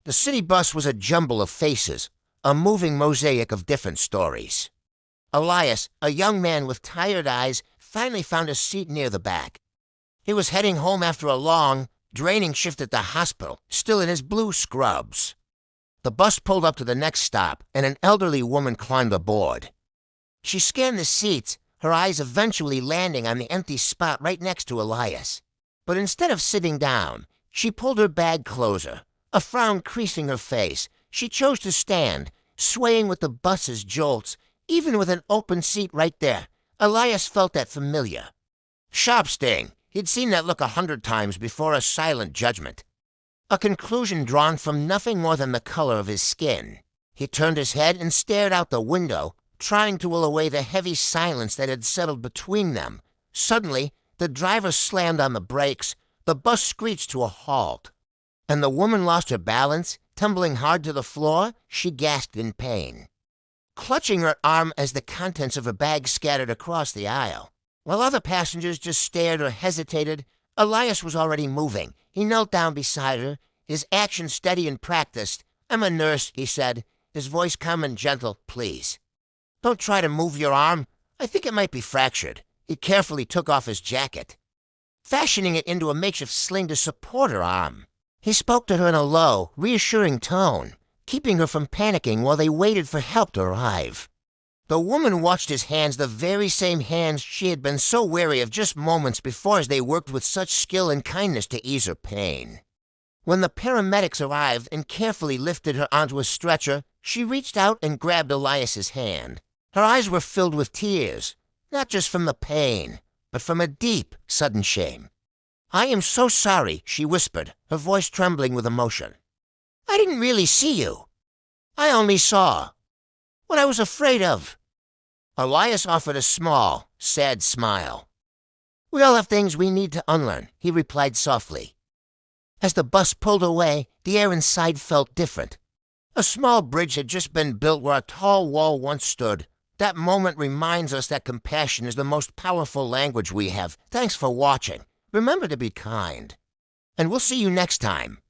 The city bus was a jumble of faces, a moving mosaic of different stories. Elias, a young man with tired eyes, finally found a seat near the back. He was heading home after a long, draining shift at the hospital, still in his blue scrubs. The bus pulled up to the next stop, and an elderly woman climbed aboard. She scanned the seats, her eyes eventually landing on the empty spot right next to Elias. But instead of sitting down, she pulled her bag closer, a frown creasing her face. She chose to stand, swaying with the bus's jolts, even with an open seat right there. Elias felt that familiar. Sharp sting. He'd seen that look 100 times before, a silent judgment. A conclusion drawn from nothing more than the color of his skin. He turned his head and stared out the window, trying to will away the heavy silence that had settled between them. Suddenly, the driver slammed on the brakes, the bus screeched to a halt, and the woman lost her balance. Tumbling hard to the floor, she gasped in pain, clutching her arm as the contents of her bag scattered across the aisle. While other passengers just stared or hesitated, Elias was already moving. He knelt down beside her, his action steady and practiced. "I'm a nurse," he said, his voice calm and gentle. "Please, don't try to move your arm. I think it might be fractured." He carefully took off his jacket, fashioning it into a makeshift sling to support her arm. He spoke to her in a low, reassuring tone, keeping her from panicking while they waited for help to arrive. The woman watched his hands, the very same hands she had been so wary of just moments before, as they worked with such skill and kindness to ease her pain. When the paramedics arrived and carefully lifted her onto a stretcher, she reached out and grabbed Elias's hand. Her eyes were filled with tears, not just from the pain, but from a deep, sudden shame. "I am so sorry," she whispered, her voice trembling with emotion. "I didn't really see you. I only saw what I was afraid of." Elias offered a small, sad smile. "We all have things we need to unlearn," he replied softly. As the bus pulled away, the air inside felt different. A small bridge had just been built where a tall wall once stood. That moment reminds us that compassion is the most powerful language we have. Thanks for watching. Remember to be kind. And we'll see you next time.